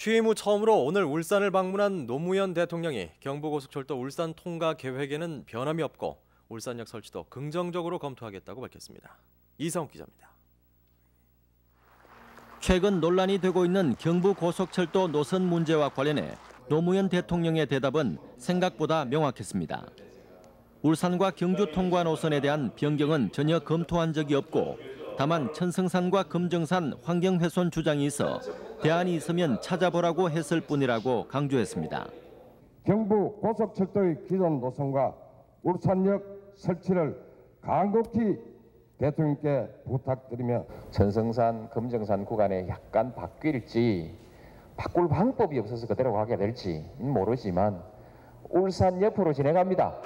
취임 후 처음으로 오늘 울산을 방문한 노무현 대통령이 경부고속철도 울산 통과 계획에는 변함이 없고 울산역 설치도 긍정적으로 검토하겠다고 밝혔습니다. 이상욱 기자입니다. 최근 논란이 되고 있는 경부고속철도 노선 문제와 관련해 노무현 대통령의 대답은 생각보다 명확했습니다. 울산과 경주 통과 노선에 대한 변경은 전혀 검토한 적이 없고 다만 천성산과 금정산 환경훼손 주장이 있어 대안이 있으면 찾아보라고 했을 뿐이라고 강조했습니다. 경부고속철도의 기존 노선과 울산역 설치를 간곡히 대통령께 부탁드리며 천성산, 금정산 구간에 약간 바뀔지 바꿀 방법이 없어서 그대로 가게 될지 모르지만 울산 옆으로 진행합니다.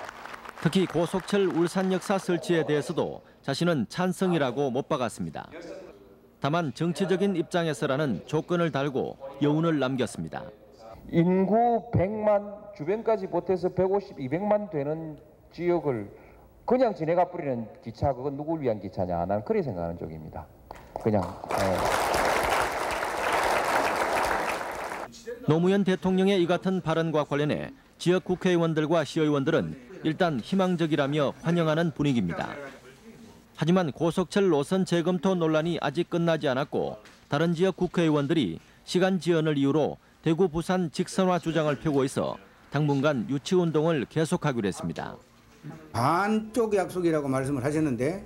특히 고속철 울산 역사 설치에 대해서도 자신은 찬성이라고 못 박았습니다. 다만 정치적인 입장에서라는 조건을 달고 여운을 남겼습니다. 인구 100만 주변까지 보태서 150, 200만 되는 지역을 그냥 지내가 뿌리는 기차, 그건 누굴 위한 기차냐, 나는 그렇게 생각하는 쪽입니다. 노무현 대통령의 이 같은 발언과 관련해 지역 국회의원들과 시의원들은 일단 희망적이라며 환영하는 분위기입니다. 하지만 고속철 노선 재검토 논란이 아직 끝나지 않았고 다른 지역 국회의원들이 시간 지연을 이유로 대구, 부산 직선화 주장을 펴고 있어 당분간 유치운동을 계속하기로 했습니다. 반쪽 약속이라고 말씀을 하셨는데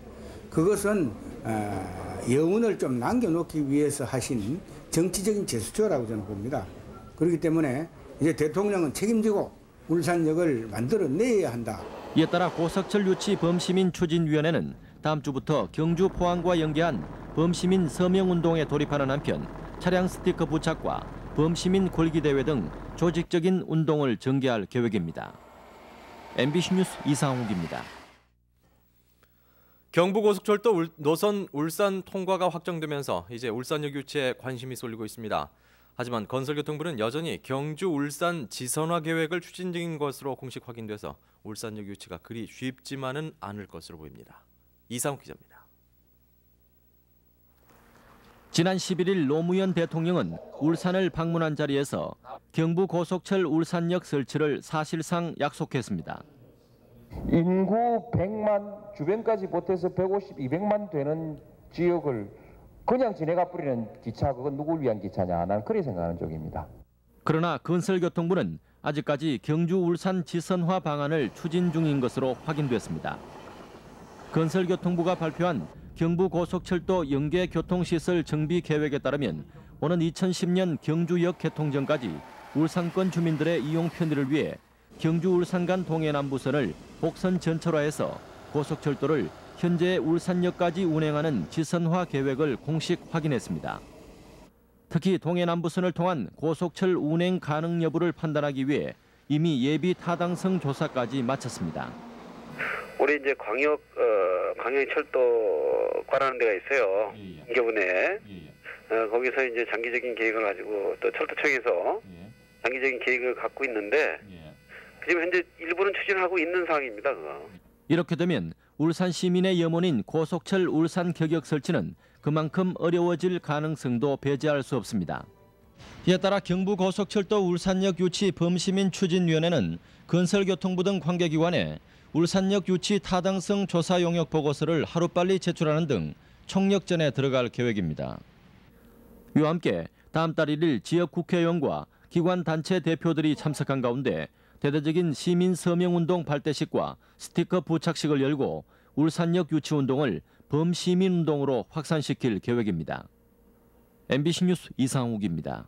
그것은 여운을 좀 남겨놓기 위해서 하신 정치적인 제스처라고 저는 봅니다. 그렇기 때문에 이제 대통령은 책임지고 울산역을 만들어내야 한다. 이에 따라 고속철 유치 범시민 추진위원회는 다음 주부터 경주, 포항과 연계한 범시민 서명운동에 돌입하는 한편 차량 스티커 부착과 범시민 골기대회 등 조직적인 운동을 전개할 계획입니다. MBC 뉴스 이상욱입니다. 경부고속철도 노선 울산 통과가 확정되면서 이제 울산역 유치에 관심이 쏠리고 있습니다. 하지만 건설교통부는 여전히 경주 울산 지선화 계획을 추진 중인 것으로 공식 확인돼서 울산역 유치가 그리 쉽지만은 않을 것으로 보입니다. 이상욱 기자입니다. 지난 11일 노무현 대통령은 울산을 방문한 자리에서 경부고속철 울산역 설치를 사실상 약속했습니다. 인구 100만 주변까지 보태서 150, 200만 되는 지역을 그냥 지내가 뿌리는 기차, 그건 누굴 위한 기차냐, 나는 그렇게 생각하는 쪽입니다. 그러나 건설교통부는 아직까지 경주 울산 지선화 방안을 추진 중인 것으로 확인됐습니다. 건설교통부가 발표한 경부고속철도 연계교통시설 정비 계획에 따르면 오는 2010년 경주역 개통 전까지 울산권 주민들의 이용 편의를 위해 경주 울산 간 동해남부선을 복선 전철화해서 고속철도를 현재 울산역까지 운행하는 지선화 계획을 공식 확인했습니다. 특히 동해남부선을 통한 고속철 운행 가능 여부를 판단하기 위해 이미 예비 타당성 조사까지 마쳤습니다. 우리 이제 광역철도과라는 데가 있어요. 인계분에 거기서 이제 장기적인 계획을 가지고 또 철도청에서 장기적인 계획을 갖고 있는데 지금 현재 일부는 추진을 하고 있는 상황입니다. 그거. 이렇게 되면 울산 시민의 염원인 고속철 울산 결격 설치는 그만큼 어려워질 가능성도 배제할 수 없습니다. 이에 따라 경부고속철도 울산역 유치 범시민 추진위원회는 건설교통부 등 관계기관에 울산역 유치 타당성 조사 용역 보고서를 하루빨리 제출하는 등 총력전에 들어갈 계획입니다. 이와 함께 다음 달 1일 지역 국회의원과 기관 단체 대표들이 참석한 가운데 대대적인 시민 서명운동 발대식과 스티커 부착식을 열고 울산역 유치운동을 범시민운동으로 확산시킬 계획입니다. MBC 뉴스 이상욱입니다.